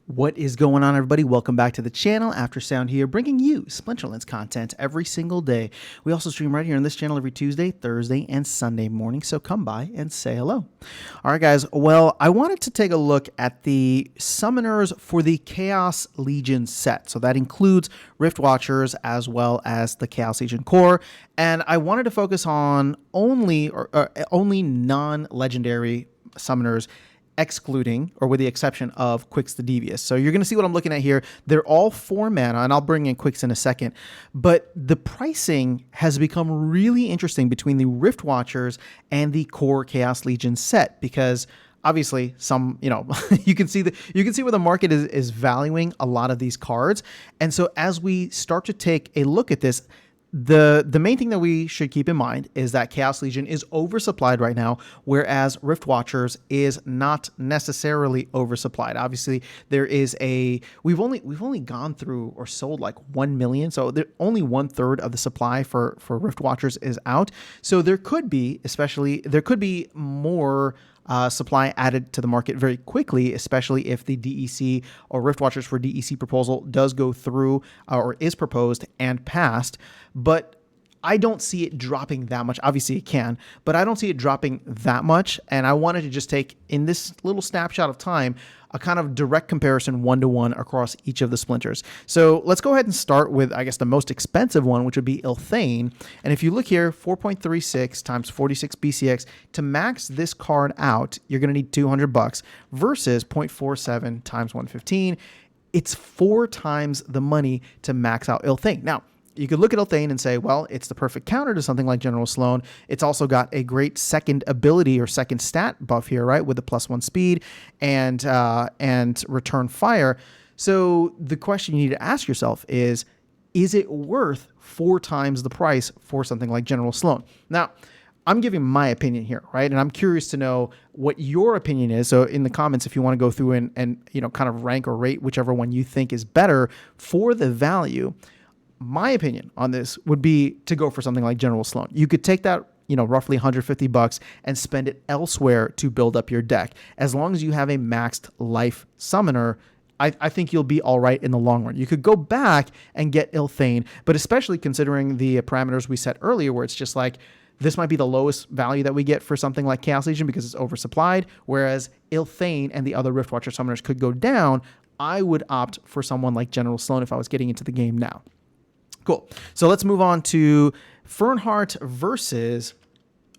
What is going on, everybody? Welcome back to the channel. After Sound here, bringing you Splinterlands content every single day. We also stream right here on this channel every Tuesday, Thursday, and Sunday morning, so come by and say hello. All right, guys. Well, I wanted to take a look at the summoners for the Chaos Legion set. So that includes Riftwatchers as well as the Chaos Legion core, and I wanted to focus on only non-legendary summoners, excluding or with the exception of Quicks the Devious. So you're going to see what I'm looking at here. They're all 4 mana, and I'll bring in Quicks in a second. But the pricing has become really interesting between the Rift Watchers and the core Chaos Legion set, because obviously some, you can see where the market is valuing a lot of these cards. And so as we start to take a look at this, the main thing that we should keep in mind is that Chaos Legion is oversupplied right now, whereas Rift Watchers is not necessarily oversupplied. Obviously, there is we've only gone through or sold like 1 million, so only 1/3 of the supply for Rift Watchers is out. So there could be more supply added to the market very quickly, especially if the DEC or Rift Watchers for DEC proposal does go through or is proposed and passed. But I don't see it dropping that much. Obviously it can, but I don't see it dropping that much. And I wanted to just take, in this little snapshot of time, a kind of direct comparison 1-to-1 across each of the splinters. So let's go ahead and start with, I guess, the most expensive one, which would be Ilthane. And if you look here, 4.36 times 46 BCX, to max this card out, you're going to need $200 versus 0.47 times 115. It's 4 times the money to max out Ilthane. Now, you could look at Ilthane and say, well, it's the perfect counter to something like General Sloan. It's also got a great second ability or second stat buff here, right, with the +1 speed and return fire. So the question you need to ask yourself is it worth 4 times the price for something like General Sloan? Now, I'm giving my opinion here, right? And I'm curious to know what your opinion is. So in the comments, if you want to go through and kind of rank or rate whichever one you think is better for the value. My opinion on this would be to go for something like General Sloan. You could take that, roughly $150 and spend it elsewhere to build up your deck. As long as you have a maxed life summoner, I think you'll be all right in the long run. You could go back and get Ilthane, but especially considering the parameters we set earlier, where it's just like, this might be the lowest value that we get for something like Chaos Legion because it's oversupplied, whereas Ilthane and the other Riftwatcher summoners could go down. I would opt for someone like General Sloan if I was getting into the game now. Cool. So let's move on to Fernheart versus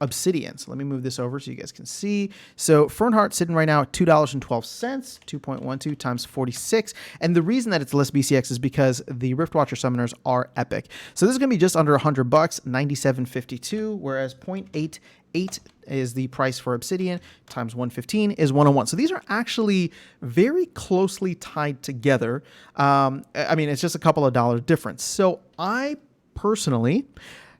Obsidian. So let me move this over so you guys can see. So Fernheart sitting right now at $2.12, 2.12 times 46. And the reason that it's less BCX is because the Riftwatcher summoners are epic. So this is going to be just under $100, $97.52, whereas 0.88 is the price for Obsidian times 115 is 101. So these are actually very closely tied together. I mean, it's just a couple of dollars difference. So I personally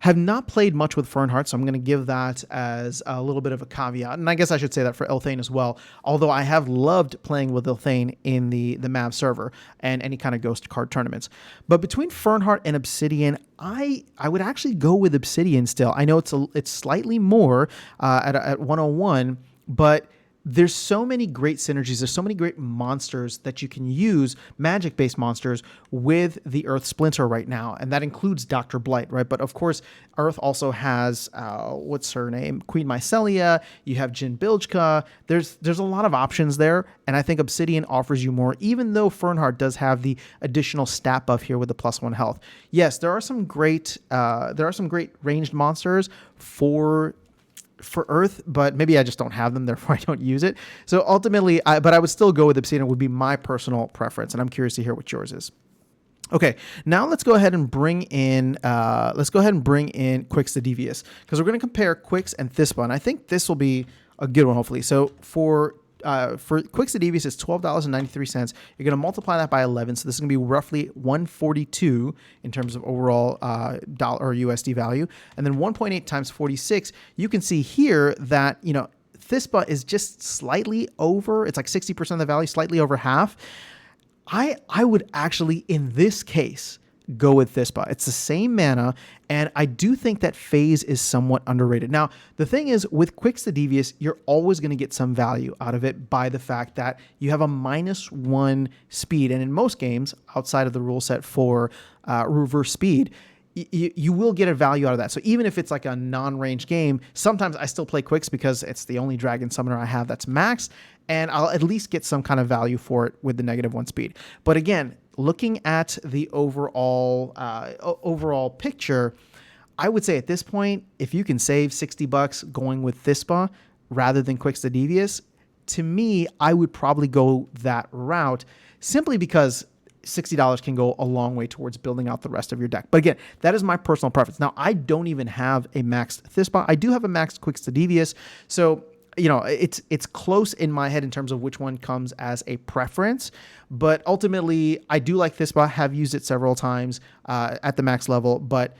have not played much with Fernheart, so I'm going to give that as a little bit of a caveat. And I guess I should say that for Ilthane as well, although I have loved playing with Ilthane in the MAV server and any kind of ghost card tournaments. But between Fernheart and Obsidian, I would actually go with Obsidian still. I know it's slightly more at 101, but there's so many great synergies. There's so many great monsters that you can use, magic-based monsters, with the Earth Splinter right now. And that includes Dr. Blight, right? But of course, Earth also has, what's her name? Queen Mycelia. You have Jin Biljka. There's a lot of options there. And I think Obsidian offers you more, even though Fernheart does have the additional stat buff here with the +1 health. Yes, there are some great ranged monsters for Earth, but maybe I just don't have them, therefore I don't use it. So ultimately, but I would still go with Obsidian, would be my personal preference, and I'm curious to hear what yours is. Okay, now let's go ahead and bring in Quicks the Devious, because we're going to compare Quicks and Thispa, and I think this will be a good one, hopefully. So for Quicks the Devious, it's $12.93. You're going to multiply that by 11, so this is going to be roughly 142 in terms of overall dollar or USD value. And then 1.8 times 46, you can see here that, Thispa is just slightly over. It's like 60% of the value, slightly over half. I would actually, in this case, go with Thispa. It's the same mana, and I do think that phase is somewhat underrated. Now, the thing is, with Quicks the Devious, you're always going to get some value out of it by the fact that you have a -1 speed, and in most games, outside of the rule set for reverse speed, you will get a value out of that. So even if it's like a non-range game, sometimes I still play Quicks because it's the only Dragon Summoner I have that's max, and I'll at least get some kind of value for it with the -1 speed. But again, looking at the overall picture, I would say at this point, if you can save $60 going with Thispa rather than Quicks the Devious, to me, I would probably go that route simply because $60 can go a long way towards building out the rest of your deck. But again, that is my personal preference. Now, I don't even have a maxed Thispa. I do have a maxed Quicks the Devious. So, it's close in my head in terms of which one comes as a preference. But ultimately, I do like Thispa. Have used it several times at the max level. But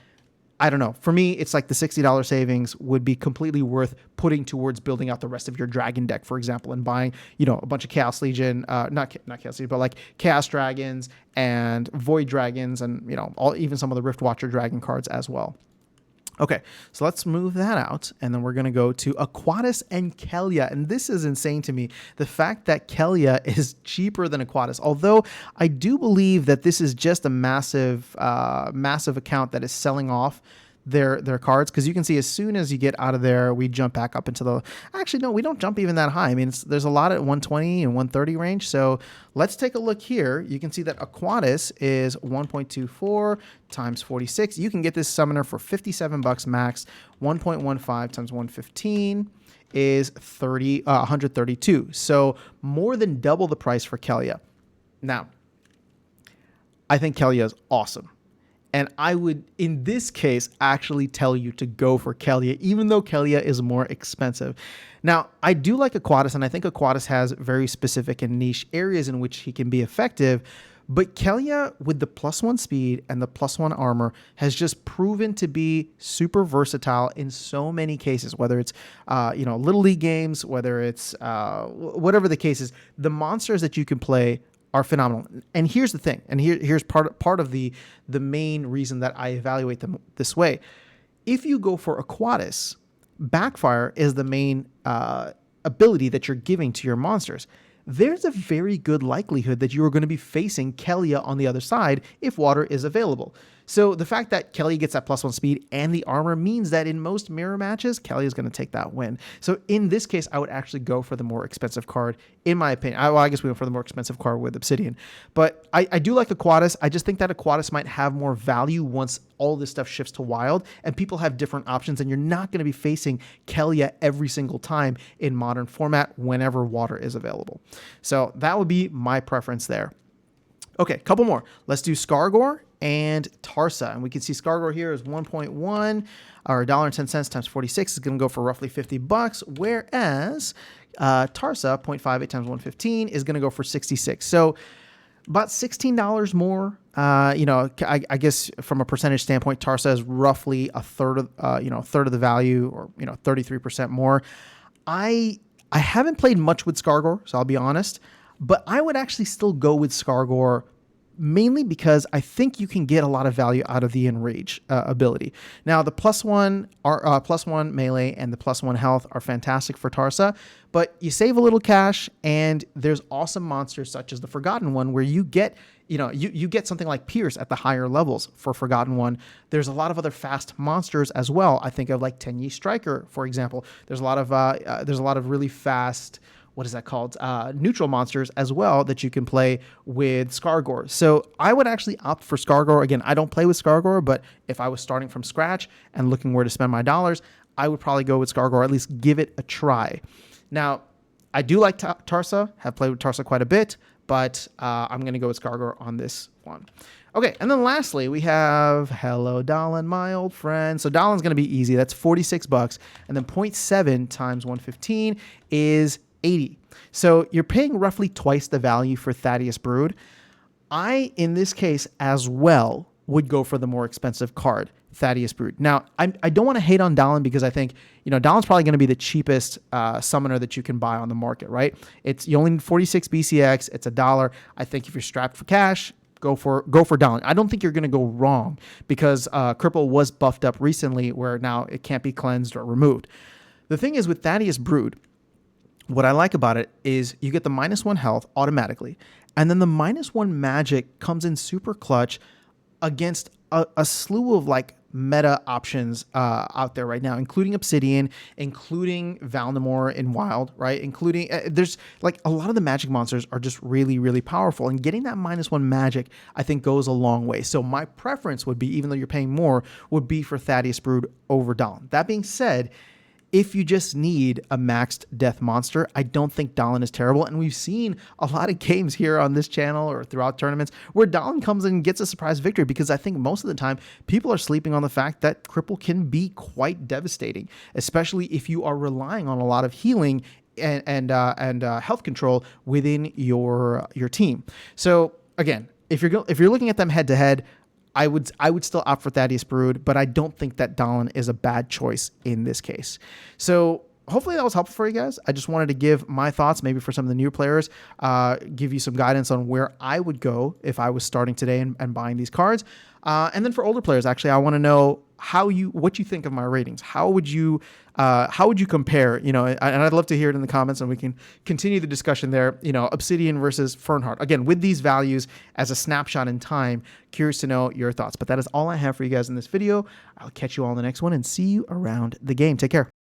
I don't know. For me, it's like the $60 savings would be completely worth putting towards building out the rest of your dragon deck, for example, and buying, a bunch of Chaos Legion, not Chaos Legion, but like Chaos Dragons and Void Dragons, and even some of the Riftwatcher dragon cards as well. Okay, so let's move that out, and then we're going to go to Aquatis and Kelia, and this is insane to me. The fact that Kelia is cheaper than Aquatis, although I do believe that this is just a massive account that is selling off their cards, because you can see as soon as you get out of there, we jump back up into the... Actually, no, we don't jump even that high. I mean, there's a lot at 120 and 130 range, so let's take a look here. You can see that Aquatis is 1.24 times 46. You can get this summoner for $57 max. 1.15 times 115 is 132. So more than double the price for Kelia. Now, I think Kelia is awesome. And I would, in this case, actually tell you to go for Kelia, even though Kelia is more expensive. Now, I do like Aquatis, and I think Aquatis has very specific and niche areas in which he can be effective. But Kelia, with the +1 speed and the +1 armor, has just proven to be super versatile in so many cases, whether it's, Little League games, whether it's whatever the case is. The monsters that you can play are phenomenal. And here's the thing, and here's part of the main reason that I evaluate them this way. If you go for Aquatis, Backfire is the main ability that you're giving to your monsters. There's a very good likelihood that you are going to be facing Kelia on the other side if water is available. So the fact that Kelia gets that +1 speed and the armor means that in most mirror matches, Kelia is going to take that win. So in this case, I would actually go for the more expensive card, in my opinion. I guess we went for the more expensive card with Obsidian. But I do like Aquatis. I just think that Aquatis might have more value once all this stuff shifts to Wild, and people have different options, and you're not going to be facing Kelia every single time in Modern format whenever water is available. So that would be my preference there. Okay, couple more. Let's do Skargor and Tarsa. And we can see Skargor here is 1.1 or $1.10 times 46 is going to go for roughly $50, whereas Tarsa 0.58 times 115 is going to go for 66. So about $16 more. I guess from a percentage standpoint, Tarsa is roughly a third of the value, or 33% more. I haven't played much with Skargor, so I'll be honest, but I would actually still go with Skargor, mainly because I think you can get a lot of value out of the Enrage ability. Now, the +1 melee and the +1 health are fantastic for Tarsa, but you save a little cash, and there's awesome monsters such as the Forgotten One, where you get you get something like Pierce at the higher levels for Forgotten One. There's a lot of other fast monsters as well. I think of like Tenyi Striker, for example. There's a lot of really fast, what is that called? Neutral monsters as well that you can play with Skargor. So I would actually opt for Skargor. Again, I don't play with Skargor, but if I was starting from scratch and looking where to spend my dollars, I would probably go with Skargor, or at least give it a try. Now, I do like Tarsa, have played with Tarsa quite a bit, but I'm going to go with Skargor on this one. Okay, and then lastly, we have Hello Dallin, my old friend. So Dallin's going to be easy. That's $46, and then 0.7 times 115 is 80. So you're paying roughly twice the value for Thaddeus Brood. I, in this case as well, would go for the more expensive card, Thaddeus Brood. Now, I don't want to hate on Dallin, because I think, Dallin's probably going to be the cheapest summoner that you can buy on the market, right? You only need 46 BCX. It's $1. I think if you're strapped for cash, go for Dallin. I don't think you're going to go wrong because Cripple was buffed up recently where now it can't be cleansed or removed. The thing is with Thaddeus Brood, what I like about it is you get the -1 health automatically, and then the -1 magic comes in super clutch against a slew of like meta options out there right now, including Obsidian, including Valnamore in Wild, right? Including there's like a lot of the magic monsters are just really, really powerful, and getting that -1 magic I think goes a long way. So my preference would be, even though you're paying more, would be for Thaddeus Brood over Dallin. That being said, if you just need a maxed death monster, I don't think Dallin is terrible. And we've seen a lot of games here on this channel or throughout tournaments where Dallin comes in and gets a surprise victory, because I think most of the time people are sleeping on the fact that Cripple can be quite devastating, especially if you are relying on a lot of healing and health control within your team. So again, if you're looking at them head to head, I would still opt for Thaddeus Brood, but I don't think that Dallin is a bad choice in this case. So hopefully that was helpful for you guys. I just wanted to give my thoughts, maybe for some of the new players, give you some guidance on where I would go if I was starting today and buying these cards. And then for older players, actually, I want to know what you think of my ratings. How would you compare? You know, and I'd love to hear it in the comments, and we can continue the discussion there. You know, Obsidian versus Fernheart. Again, with these values as a snapshot in time. Curious to know your thoughts. But that is all I have for you guys in this video. I'll catch you all in the next one and see you around the game. Take care.